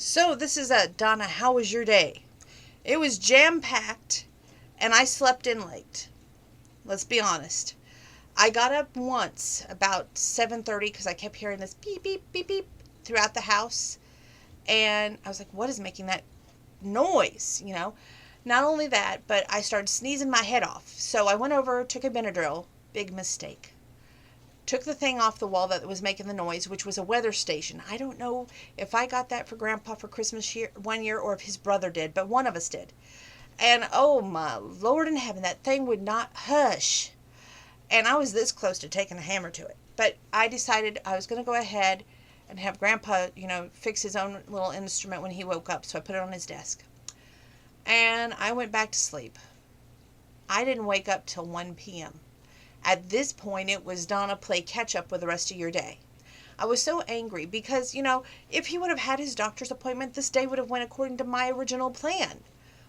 So this is Donna. How was your day? It was jam packed, and I slept in late. Let's be honest. I got up once about 7:30 because I kept hearing this beep beep beep beep throughout the house, and I was like, "What is making that noise?" Not only that, but I started sneezing my head off. So I went over, took a Benadryl. Big mistake. Took the thing off the wall that was making the noise, which was a weather station. I don't know if I got that for Grandpa for Christmas one year or if his brother did, but one of us did. And oh my Lord in heaven, that thing would not hush. And I was this close to taking a hammer to it. But I decided I was going to go ahead and have Grandpa, fix his own little instrument when he woke up. So I put it on his desk. And I went back to sleep. I didn't wake up till 1 p.m. At this point, it was Donna, play catch up with the rest of your day. I was so angry because, if he would have had his doctor's appointment, this day would have went according to my original plan,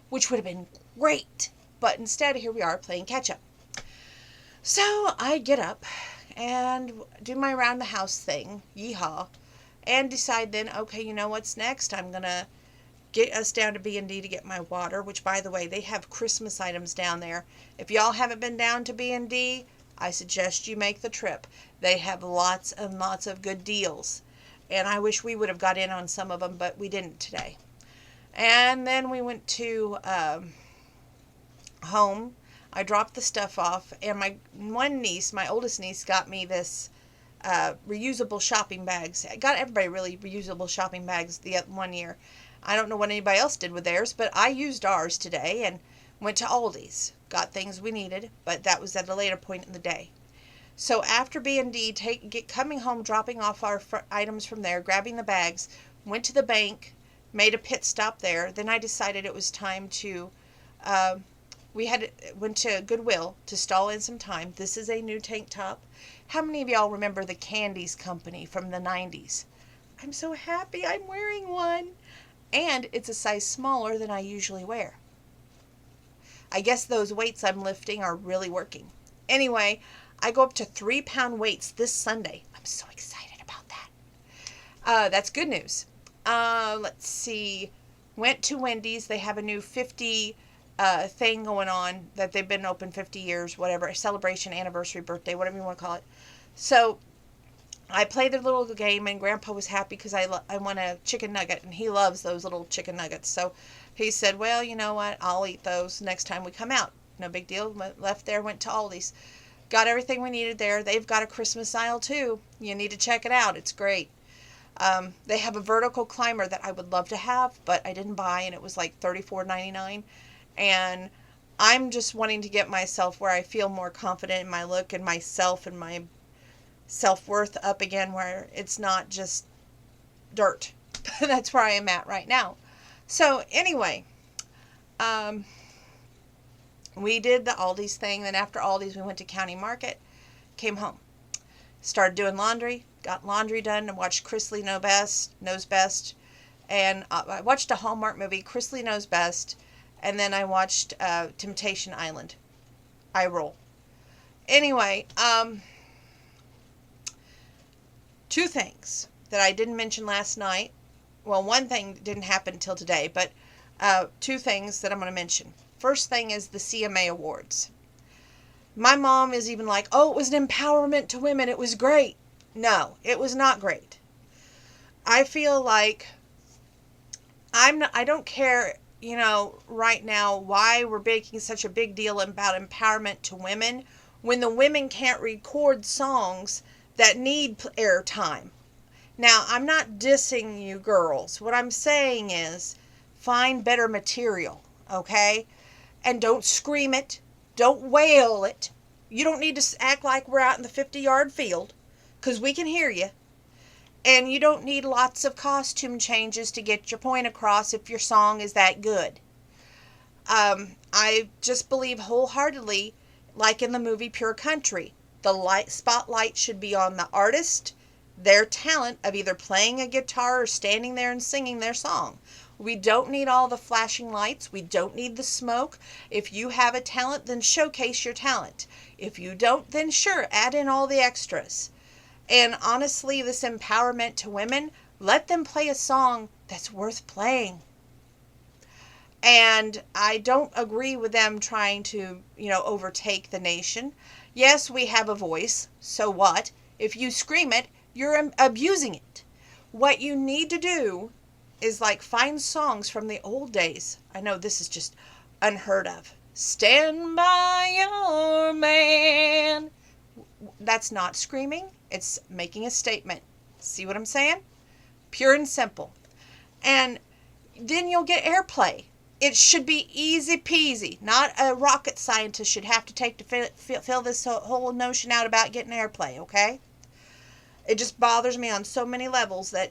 which would have been great. But instead, here we are playing catch up. So I get up and do my around the house thing, yeehaw, and decide then, okay, what's next? I'm going to get us down to B&D to get my water, which, by the way, they have Christmas items down there. If y'all haven't been down to B&D, I suggest you make the trip. They have lots and lots of good deals. And I wish we would have got in on some of them, but we didn't today. And then we went to home. I dropped the stuff off. And my oldest niece, got me this reusable shopping bags. I got everybody really reusable shopping bags the one year. I don't know what anybody else did with theirs, but I used ours today and went to Aldi's. Got things we needed, but that was at a later point in the day. So after B&D, coming home, dropping off our items from there, grabbing the bags, went to the bank, made a pit stop there. Then I decided it was time to, went to Goodwill to stall in some time. This is a new tank top. How many of y'all remember the Candies company from the 90s? I'm so happy I'm wearing one. And it's a size smaller than I usually wear. I guess those weights I'm lifting are really working. Anyway, I go up to 3-pound weights this Sunday. I'm so excited about that. That's good news. Let's see. Went to Wendy's. They have a new 50 thing going on that they've been open 50 years, whatever, celebration, anniversary, birthday, whatever you want to call it. So I played the little game, and Grandpa was happy because I won a chicken nugget, and he loves those little chicken nuggets. So he said, well, you know what, I'll eat those next time we come out. No big deal. Left there, went to Aldi's. Got everything we needed there. They've got a Christmas aisle, too. You need to check it out. It's great. They have a vertical climber that I would love to have, but I didn't buy, and it was like $34.99. And I'm just wanting to get myself where I feel more confident in my look and myself and my self-worth up again, where it's not just dirt. That's where I am at right now. So anyway, we did the Aldi's thing. Then after Aldi's, we went to County Market, came home, started doing laundry, got laundry done, and watched Chris Lee Knows Best. And I watched a Hallmark movie, Chris Lee Knows Best, and then I watched Temptation Island. I roll. Anyway, two things that I didn't mention last night. Well, one thing didn't happen until today, but two things that I'm going to mention. First thing is the CMA Awards. My mom is even like, oh, it was an empowerment to women. It was great. No, it was not great. I feel like I don't care, right now why we're making such a big deal about empowerment to women when the women can't record songs that need airtime. Now, I'm not dissing you girls. What I'm saying is find better material, okay? And don't scream it. Don't wail it. You don't need to act like we're out in the 50-yard field, because we can hear you. And you don't need lots of costume changes to get your point across if your song is that good. I just believe wholeheartedly, like in the movie Pure Country, the spotlight should be on the artist, their talent of either playing a guitar or standing there and singing their song. We don't need all the flashing lights. We don't need the smoke. If you have a talent, then showcase your talent. If you don't, then sure, add in all the extras. And honestly, this empowerment to women, Let them play a song that's worth playing. And I don't agree with them trying to, overtake the nation. Yes, we have a voice. So what? If you scream it, you're abusing it. What you need to do is find songs from the old days. I know this is just unheard of. Stand by your man. That's not screaming. It's making a statement. See what I'm saying? Pure and simple. And then you'll get airplay. It should be easy peasy. Not a rocket scientist should have to take to fill this whole notion out about getting airplay, okay? It just bothers me on so many levels that,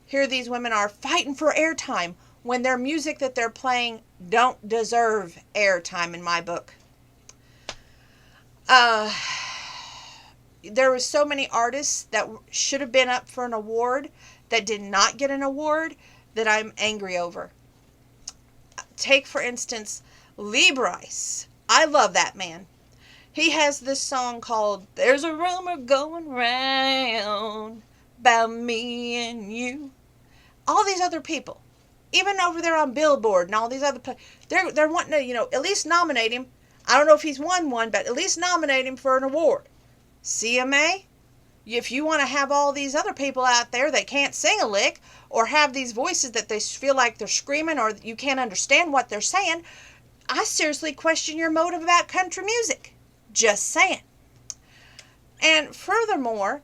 here these women are fighting for airtime when their music that they're playing don't deserve airtime in my book. There were so many artists that should have been up for an award that did not get an award that I'm angry over. Take, for instance, Lee Brice. I love that man. He has this song called There's a Rumor Going Round About Me and You. All these other people, even over there on Billboard and all these other they're wanting to, at least nominate him. I don't know if he's won one, but at least nominate him for an award. CMA, if you want to have all these other people out there that can't sing a lick or have these voices that they feel like they're screaming or you can't understand what they're saying, I seriously question your motive about country music. Just saying. And furthermore,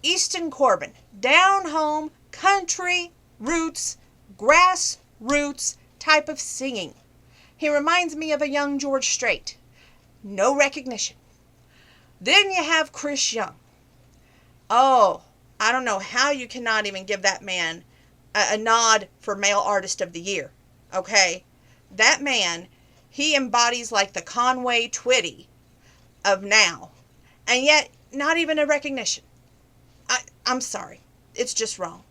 Easton Corbin, down home, country, roots, grassroots type of singing. He reminds me of a young George Strait. No recognition. Then you have Chris Young. Oh, I don't know how you cannot even give that man a nod for Male Artist of the Year. Okay? That man, he embodies the Conway Twitty of now. And yet, not even a recognition. I'm sorry. It's just wrong.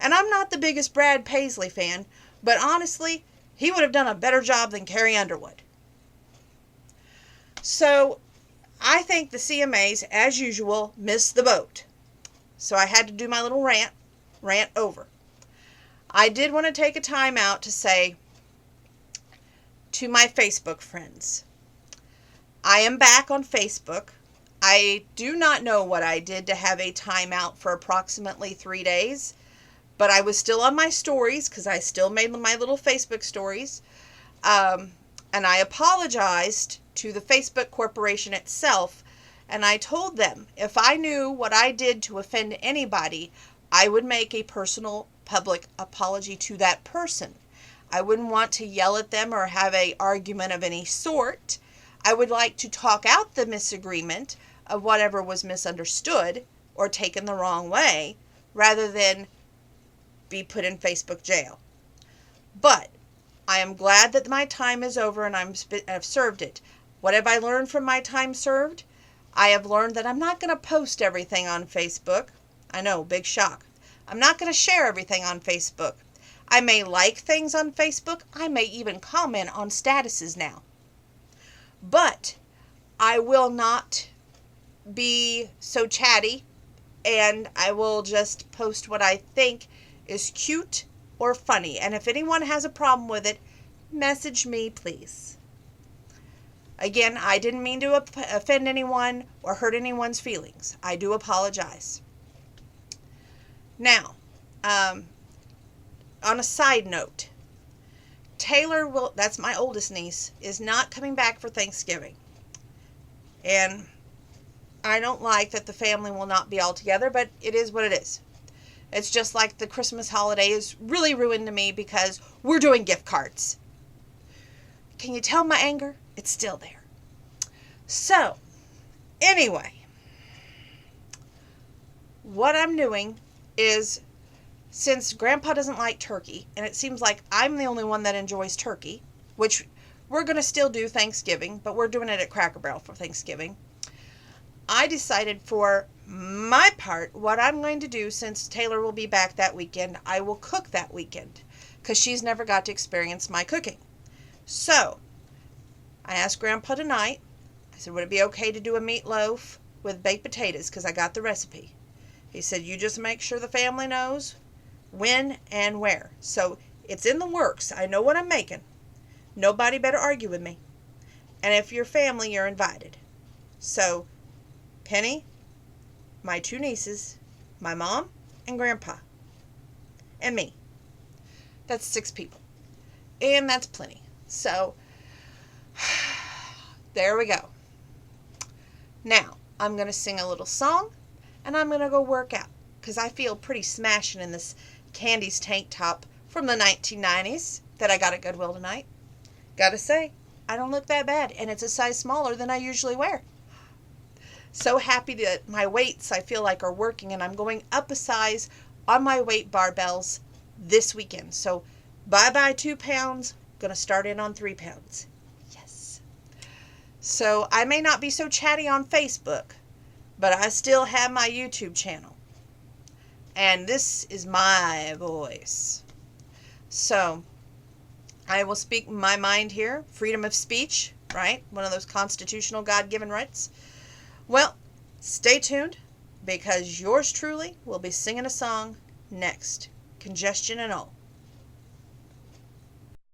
And I'm not the biggest Brad Paisley fan, but honestly, he would have done a better job than Carrie Underwood. So, I think the CMAs, as usual, missed the boat. So I had to do my little rant over. I did want to take a time out to say to my Facebook friends, I am back on Facebook. I do not know what I did to have a timeout for approximately 3 days, but I was still on my stories because I still made my little Facebook stories. And I apologized to the Facebook corporation itself, and I told them if I knew what I did to offend anybody, I would make a personal public apology to that person. I wouldn't want to yell at them or have an argument of any sort. I would like to talk out the misagreement of whatever was misunderstood or taken the wrong way, rather than be put in Facebook jail. But I am glad that my time is over and I've served it. What have I learned from my time served? I have learned that I'm not going to post everything on Facebook. I know, big shock. I'm not going to share everything on Facebook. I may like things on Facebook. I may even comment on statuses now. But I will not be so chatty, and I will just post what I think is cute or funny. And if anyone has a problem with it, message me, please. Again, I didn't mean to offend anyone or hurt anyone's feelings. I do apologize. Now, on a side note, Taylor that's my oldest niece, is not coming back for Thanksgiving. And I don't like that the family will not be all together, but it is what it is. It's just like the Christmas holiday is really ruined to me because we're doing gift cards. Can you tell my anger? It's still there. So, anyway, what I'm doing is, since Grandpa doesn't like turkey, and it seems like I'm the only one that enjoys turkey, which we're going to still do Thanksgiving, but we're doing it at Cracker Barrel for Thanksgiving, I decided for my part, what I'm going to do, since Taylor will be back that weekend, I will cook that weekend, because she's never got to experience my cooking. So, I asked Grandpa tonight, I said, would it be okay to do a meatloaf with baked potatoes, because I got the recipe. He said, you just make sure the family knows when and where. So it's in the works. I know what I'm making. Nobody better argue with me. And if you're family, you're invited. So, Penny, my 2 nieces, my mom, and grandpa, and me. That's 6 people. And that's plenty. So, there we go. Now, I'm going to sing a little song, and I'm going to go work out, because I feel pretty smashing in this Candy's tank top from the 1990s that I got at Goodwill tonight. Gotta say, I don't look that bad, and it's a size smaller than I usually wear. So happy that my weights, I feel like, are working, and I'm going up a size on my weight barbells this weekend. So bye-bye 2 pounds, gonna start in on 3 pounds. Yes. So I may not be so chatty on Facebook, but I still have my YouTube channel. And this is my voice. So I will speak my mind here. Freedom of speech, right? One of those constitutional God-given rights. Well, stay tuned, because yours truly will be singing a song next. Congestion and all.